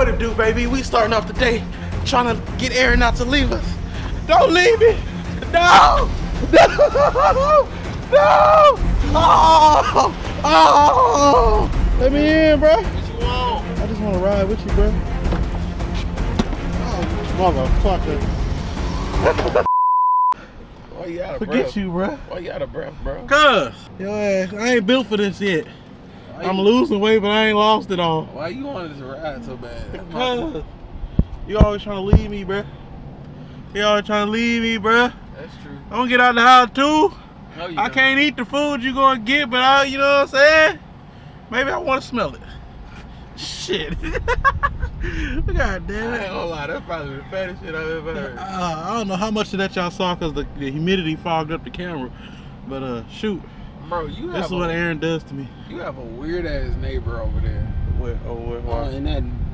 what it do, baby? We starting off the day trying to get Aaron not to leave us. Don't leave me. No. No. No. Oh. Let me in, bro. What you want? I just want to ride with you, bro. Oh, motherfucker. Why you out of Forget breath? you, bro. Why you out of breath, bro? Cuz, yo ass, I ain't built for this yet. I'm losing weight, but I ain't lost it all. Why you wanted to ride so bad? Because you always trying to leave me, bruh. You always trying to leave me, bruh. That's true. I'm gonna get out the house too. No, you I don't. can't eat the food you gonna get, but I, you know what I'm saying? Maybe I want to smell it. Shit. God damn I it. ain't gonna lie, that's probably the fattest shit I've ever heard. I don't know how much of that y'all saw because the humidity fogged up the camera. But shoot. Bro, you have This is what Aaron does to me. You have a weird ass neighbor over there. Where? In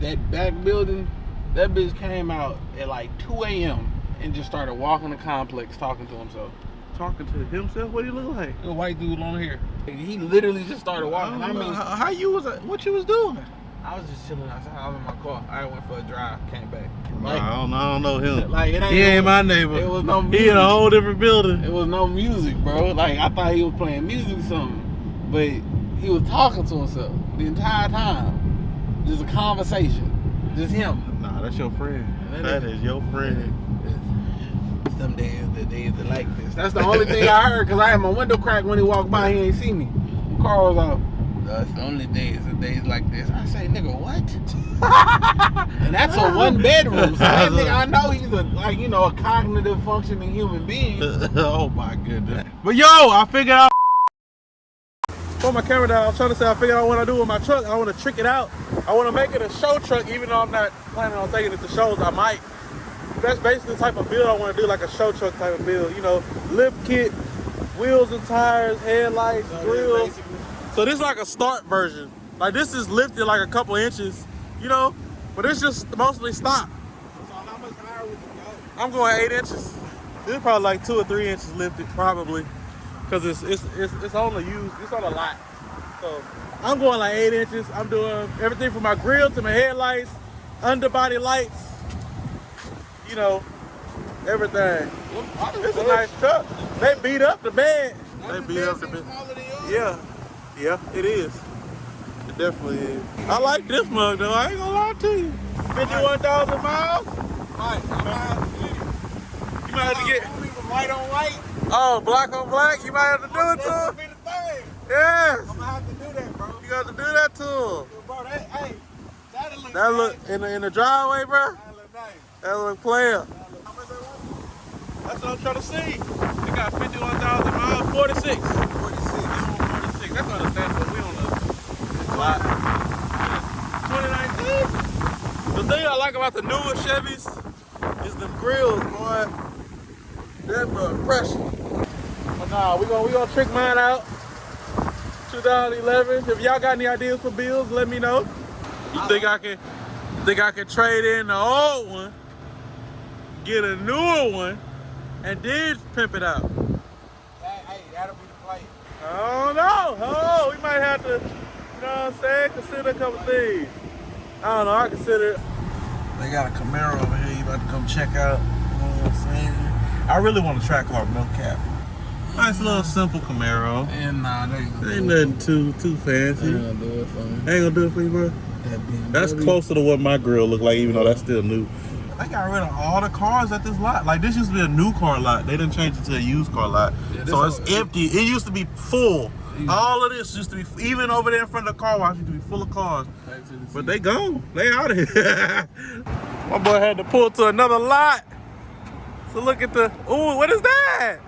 that back building, that bitch came out at like 2 a.m. and just started walking the complex talking to himself. Talking to himself? What do you look like? A white dude on here. He literally just started walking. I mean, how you was? What you was doing? I was just chilling outside. I was in my car. I went for a drive, came back. Like, I don't know him. Like it ain't He ain't my neighbor. It was no music. He in a whole different building. It was no music, bro. Like I thought he was playing music or something, but he was talking to himself the entire time. Just a conversation, just him. Nah, that's your friend. That is your friend. Some days, the days are like this. That's the only thing I heard because I had my window cracked when he walked by. He ain't see me. The car was off. That's the only days, the days like this. I say, nigga, what? And that's a 1 bedroom. So that nigga, I know he's a cognitive functioning human being. Oh my goodness. But yo, I figured out. Put my camera down. I was trying to say I figured out what I do with my truck. I want to trick it out. I want to make it a show truck, even though I'm not planning on taking it to shows. I might. That's basically the type of build I want to do, like a show truck type of build. You know, lift kit, wheels and tires, headlights, grills. So this is like a start version. Like this is lifted like a couple inches, you know, but it's just mostly stock. So how much higher would you go? I'm going 8 inches. This is probably like 2 or 3 inches lifted, probably, because it's on the use. It's on a lot. So I'm going like 8 inches. I'm doing everything from my grill to my headlights, underbody lights. You know, everything. It's a nice truck. They beat up the bed. They beat up the bed. Yeah, it is. It definitely is. I like this mug though. I ain't gonna lie to you. 51,000 miles. Right, I'm gonna have to get it. You might have to get. White on white. Oh, black on black. You might have to do it to him. Be the thing. Yes. I'm gonna have to do that, bro. You got to do that to him. Bro, that'll look That look in the driveway, bro. That'll look nice. That look player. How much they want? That's what I'm trying to see. They got 51,000 miles, 46. 46. 46. That's understandable. We on a lot. 2019. The thing I like about the newer Chevys is the grills, boy. That's the pressure. But nah, we gonna trick mine out. 2011. If y'all got any ideas for builds, let me know. You think I can trade in the old one, get a newer one, and then pimp it out? Hey, that'll be the play. I don't know. Oh, we might have to, you know what I'm saying, consider a couple things. I don't know, I consider it. They got a Camaro over here you about to come check out. You know what I'm saying? I really want a track car milk cap. Nice little simple Camaro. And nah, they ain't gonna Ain't do it. nothing too fancy. They ain't gonna do it for me. Ain't gonna do it for you, bro? That That's closer to what my grill look like, even though that's still new. They got rid of all the cars at this lot. Like, this used to be a new car lot. They didn't change it to a used car lot. Yeah, so it's empty. It used to be full. All of this used to be, even over there in front of the car wash, used to be full of cars. But they gone. They out of here. My boy had to pull to another lot. So look at the, ooh, what is that?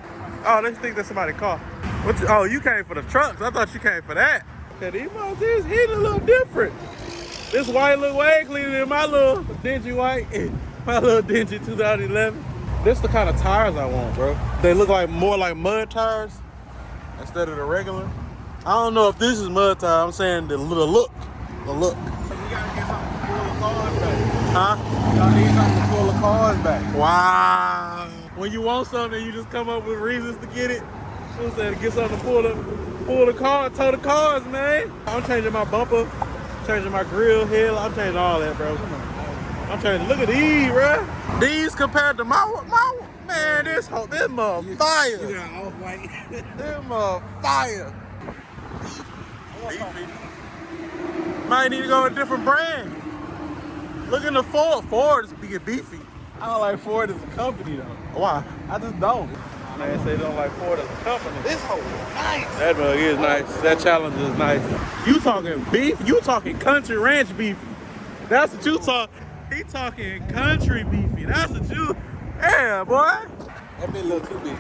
Oh, they think that's somebody's car. Oh, you came for the trucks. I thought you came for that. Okay, these ones is hitting a little different. This white look way cleaner than my little dingy white. My little dingy 2011. This is the kind of tires I want, bro. They look like more like mud tires instead of the regular. I don't know if this is mud tire. I'm saying the look. The look. You gotta get something to pull the cars back. Huh? Y'all need something to pull the cars back. Wow. When you want something, you just come up with reasons to get it. So I'm saying to get something to pull the car, tow the cars, man. I'm changing my bumper. changing my grill head. I'm changing all that, bro. I'm changing. Look at these, bro. These compared to my man, this mother fire. You got off-white. This mother fire. Beefy. Might need to go with a different brand. Look in the Ford. Ford is being beefy. I don't like Ford as a company though. Why? I just don't. Man, say they don't like Ford as a company. This whole nice. That mug is nice. That challenge is nice. You talking beef? You talking country ranch beefy? That's what you talk. He talking country beefy. That's what you. Yeah, boy. That bit a little too big.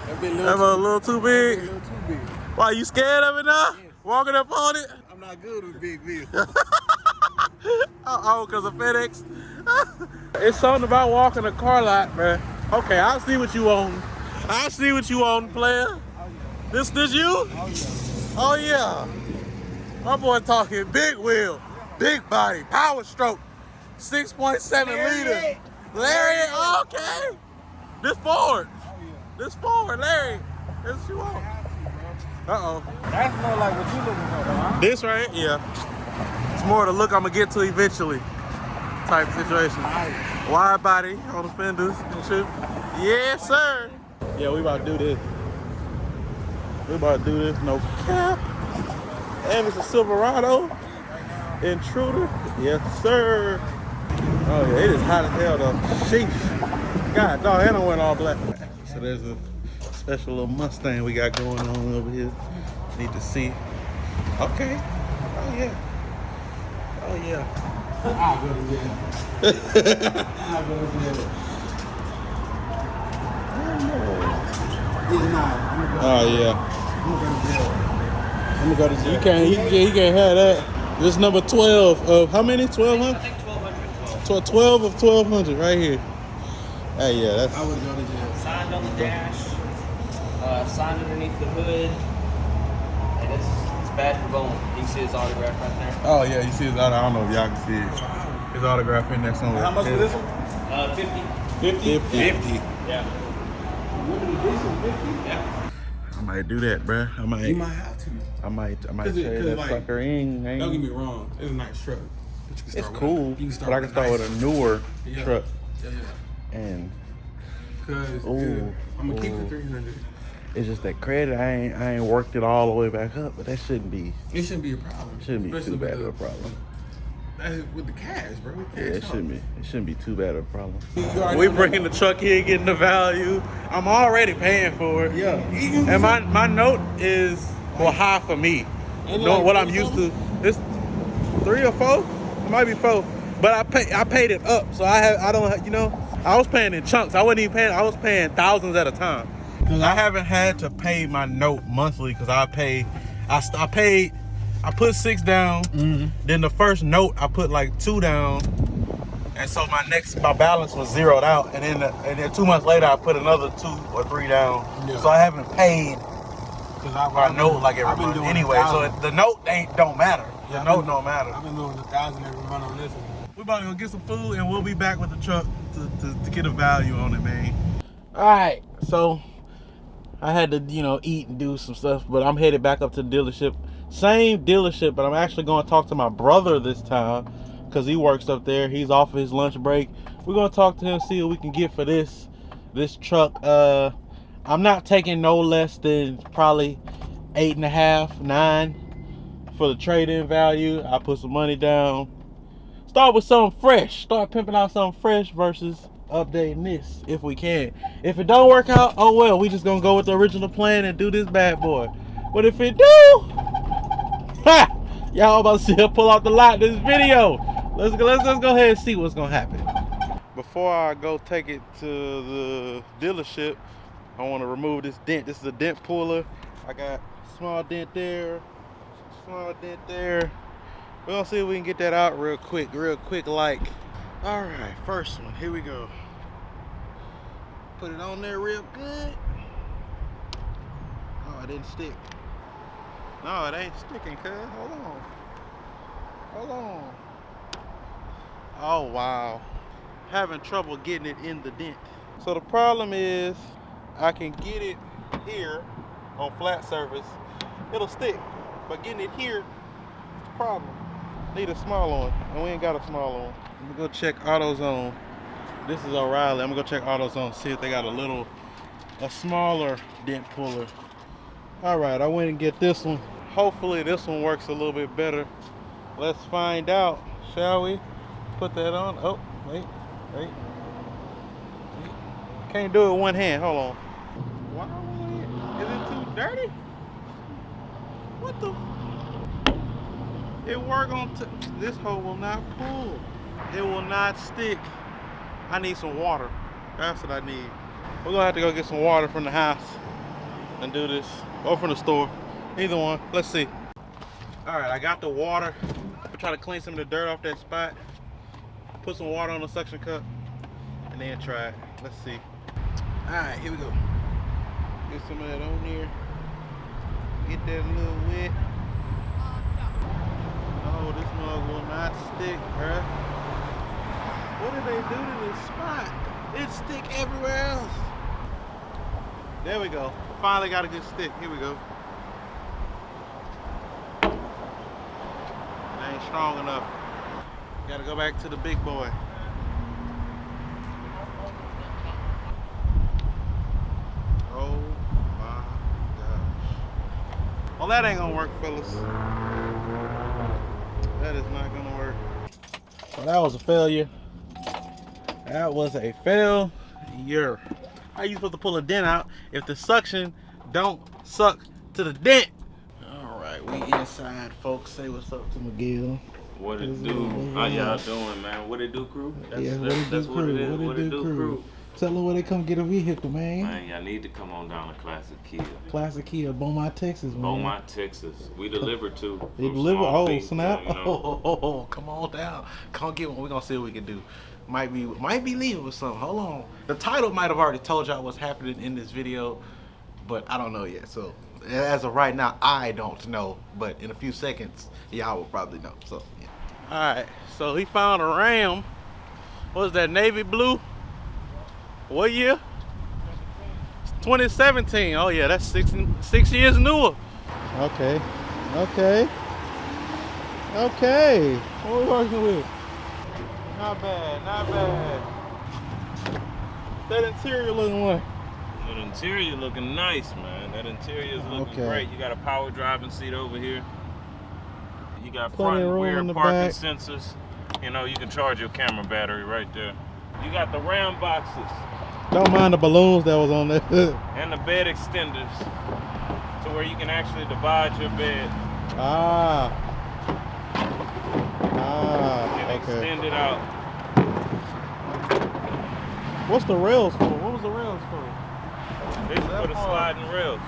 That bit That a little too big. A little too big. Why you scared of it now? Yes. Walking up on it? I'm not good with big vehicles. Oh, because of FedEx. It's something about walking a car lot, bruh. Okay, I'll see what you own. I see what you on, player. Oh, yeah. This you? Oh, yeah. Oh yeah. My boy talking big wheel, big body, power stroke, 6.7 liter. Larry, okay. This Ford. Oh, yeah. This Ford, Larry. This what you want. Uh-oh. That's more like what you looking for, huh? This right? Yeah. It's more the look I'm gonna get to eventually. Type situation. Nice. Wide body on the fenders and shit. Yes, sir. Yeah, we about to do this. We about to do this, no cap. And it's a Silverado Intruder. Yes, sir. Oh yeah, it is hot as hell though. Sheesh. God dog, and I went all black. So there's a special little Mustang we got going on over here. Need to see. Okay. Oh yeah. Oh yeah. I'll go to jail. I'll go to jail. Oh yeah. I'm gonna go to jail. You can't have that. This number 12 of how many? 1,200? I think 1,200. 12 of 1,200 right here. Hey, yeah, that's. I would go to jail. Signed on the dash, signed underneath the hood, and it's bad for bone. You can see his autograph right there. Oh yeah, you see his autograph. I don't know if y'all can see it. His autograph in there somewhere. How much for this one? 50. 50. Yeah. Limited edition 50? Yeah. I might do that, bruh. You might have to. I might Cause trade that like, sucker in. Don't get me wrong, it's a nice truck. But you can It's start cool, with, you can start but I can start with a newer truck. Yeah. And Cause Ooh, I'm gonna keep ooh. the 300. it's just that credit. I ain't worked it all the way back up, but that shouldn't be It shouldn't be a problem. too Especially bad of with a problem. That's with the cash, bro. With Yeah, it cash shouldn't be too bad of a problem. You already We know bringing the truck here, getting the value. I'm already paying for it. Yeah. And my note is high for me. Ain't it Know like what I'm 3 used to. It's 3 or 4. It might be 4. But I paid it up, so I was paying in chunks. I wasn't even paying. I was paying thousands at a time. I haven't had to pay my note monthly because I put 6 down. Mm-hmm. Then the first note I put like 2 down, and so my balance was zeroed out. And then 2 months later I put another 2 or 3 down. Yeah. So I haven't paid my I've note like every I've been month doing anyway. So the note don't matter. The Yeah, note don't matter. I've been doing 1,000 every month on this one. We're about to go get some food and we'll be back with the truck to get a value on it, man. All right, so I had to, eat and do some stuff, but I'm headed back up to the dealership. Same dealership, but I'm actually going to talk to my brother this time because he works up there. He's off of his lunch break. We're going to talk to him, see what we can get for this truck. I'm not taking no less than probably 8.5, 9 for the trade-in value. I put some money down. Start with something fresh. Start pimping out something fresh versus updating this if we can. If it don't work out, oh well, we just gonna go with the original plan and do this bad boy. But if it do, ha! Y'all about to see her pull out the lot in this video. Let's go ahead and see what's gonna happen. Before I go take it to the dealership, I want to remove this dent. This is a dent puller. I got small dent there, small dent there. We're gonna see if we can get that out real quick like. All right, first one, here we go. Put it on there real good. Oh, it didn't stick. No, it ain't sticking, cuz. Hold on. Oh, wow. Having trouble getting it in the dent. So the problem is, I can get it here on flat surface. It'll stick, but getting it here is the problem. Need a smaller one, and we ain't got a smaller one. I'm gonna go check AutoZone. This is O'Reilly. I'm gonna go check AutoZone, see if they got a smaller dent puller. All right, I went and get this one. Hopefully this one works a little bit better. Let's find out, shall we? Put that on. Oh, wait. Can't do it with one hand. Hold on. Why? Is it too dirty? What the? It work on. This hole will not pull. It will not stick. I need some water. That's what I need. We're gonna have to go get some water from the house and do this, or from the store. Either one. Let's see. All right, I got the water. I'm trying to clean some of the dirt off that spot. Put some water on the suction cup, and then try it. Let's see. All right, here we go. Get some of that on here. Get that a little wet. Oh, this mug will not stick, bruh. What did they do to this spot? It stick everywhere else. There we go. Finally got a good stick. Here we go. It ain't strong enough. Gotta go back to the big boy. Oh my gosh. Well, that ain't gonna work, fellas. That is not gonna work. Well, that was a failure. That was a failure. How you supposed to pull a dent out if the suction don't suck to the dent? All right, we inside, folks. Say what's up to Miguel. What it do? How y'all doing, man? What it do, crew? That's what what it is. do, What it do, crew? Tell them where they come get a vehicle, man. Man, y'all need to come on down to Classic Kia. Classic Kia, Beaumont, Texas, man. Beaumont, Texas. We deliver to. They from deliver. small Oh, feet, snap! you know. Oh, come on down. Come get one. We're gonna see what we can do. Might be leaving with something. Hold on. The title might have already told y'all what's happening in this video, but I don't know yet. So as of right now, I don't know. But in a few seconds, y'all will probably know. So yeah. All right. So he found a Ram. What was that? Navy blue. What year? 2017. Oh yeah, that's 6 years newer. Okay. What are we working with? Not bad, not bad. That interior looking like. That interior looking nice, man. That interior is looking Okay. great. You got a power driving seat over here. You got Plenty front of and room rear in the parking back. sensors. You know, you can charge your camera battery right there. You got the Ram boxes Don't mind the balloons that was on there. and the bed extenders to where you can actually divide your bed and okay. extend it out. What's the rails for? What was the rails for? This is for the sliding rails.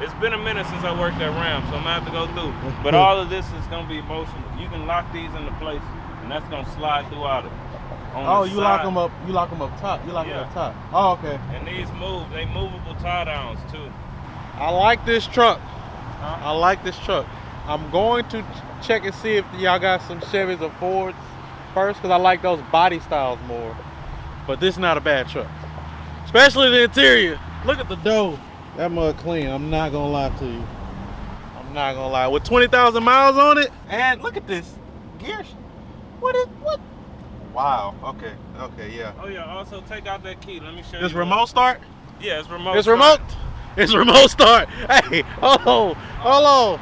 It's been a minute since I worked at Ram, so I'm gonna have to go through. But all of this is gonna be motion. You can lock these into place, and that's gonna slide throughout it. Oh, you lock them up. You lock them up top. You lock them up top. Oh, okay. And these they movable tie downs too. I like this truck. Huh? I like this truck. I'm going to check and see if y'all got some Chevys or Fords first, because I like those body styles more. But this is not a bad truck, especially the interior. Look at the door. That mug clean. I'm not gonna lie to you. I'm not gonna lie. With 20,000 miles on it, and look at this gears. What? Wow. Okay. Yeah. Oh yeah. Also take out that key. Let me show you. This remote start. Yeah, it's remote. It's remote. It's remote start. Hey, hold on.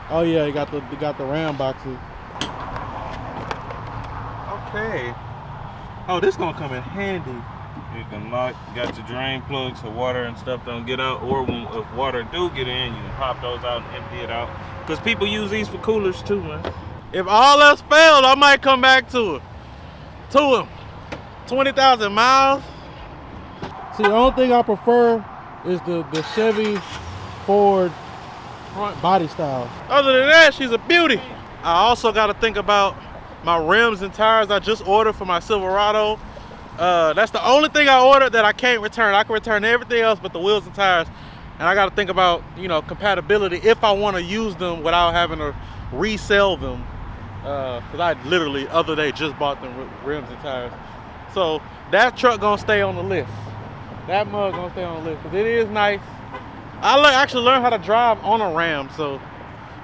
Oh yeah, you got the Ram boxes. Okay. Oh, this gonna come in handy. You can lock. You got your drain plugs so water and stuff don't get out, or if water do get in, you can pop those out and empty it out. Cause people use these for coolers too, man. If all else failed, I might come back to him. 20,000 miles. See, the only thing I prefer is the Chevy Ford front body style. Other than that, she's a beauty. I also got to think about my rims and tires I just ordered for my Silverado. That's the only thing I ordered that I can't return. I can return everything else but the wheels and tires. And I got to think about, compatibility if I want to use them without having to resell them. Because I literally, other day, just bought them rims and tires. So that truck gonna stay on the list. That mug gonna stay on the list. Because it is nice. I actually learned how to drive on a Ram, so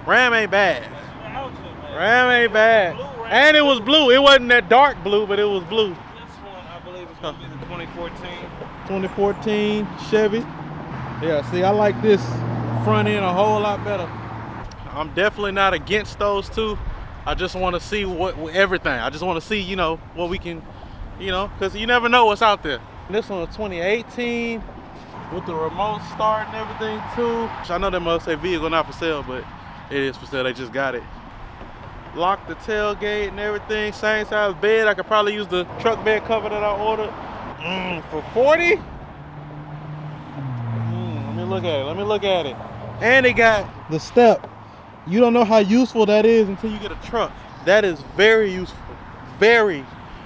Ram ain't bad. Ram ain't bad. And it was blue. It wasn't that dark blue, but it was blue. This one, I believe, is gonna be the 2014. 2014 Chevy. Yeah, see, I like this front end a whole lot better. I'm definitely not against those two. I just want to see everything. I just want to see, you know, what we can, you know, because you never know what's out there. This one is 2018 with the remote start and everything too. I know they must say vehicle not for sale, but it is for sale. They just got it. Lock the tailgate and everything. Same size bed. I could probably use the truck bed cover that I ordered. For 40? Let me look at it. Let me look at it. And they got the step. You don't know how useful that is until you get a truck. That is very useful. Very.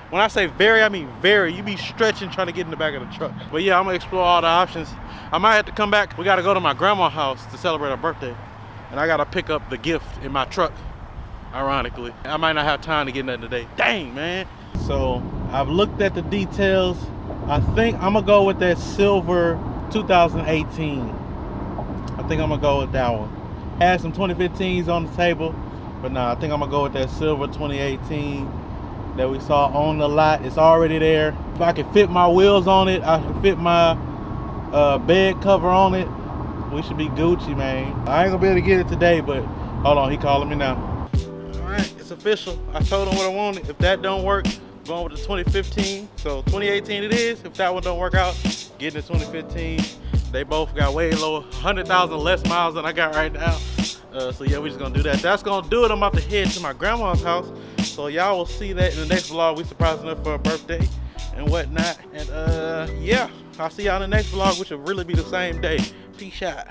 When I say very, I mean very. You be stretching trying to get in the back of the truck. But yeah, I'm gonna explore all the options. I might have to come back. We gotta go to my grandma's house to celebrate her birthday. And I gotta pick up the gift in my truck, ironically. I might not have time to get nothing today. Dang, man. So I've looked at the details. I think I'm gonna go with that silver 2018. I think I'm gonna go with that one. Had some 2015s on the table, but nah, I think I'm gonna go with that silver 2018 that we saw on the lot. It's already there. If I can fit my wheels on it, I can fit my bed cover on it, we should be Gucci, man. I ain't gonna be able to get it today, but hold on, he calling me now. All right, it's official. I told him what I wanted. If that don't work, I'm going with the 2015. So 2018 it is. If that one don't work out, getting the 2015. They both got way lower, 100,000 less miles than I got right now. So yeah, we just gonna do that. That's gonna do it. I'm about to head to my grandma's house. So y'all will see that in the next vlog. We surprising her for her birthday and whatnot. And yeah, I'll see y'all in the next vlog, which will really be the same day. Peace out.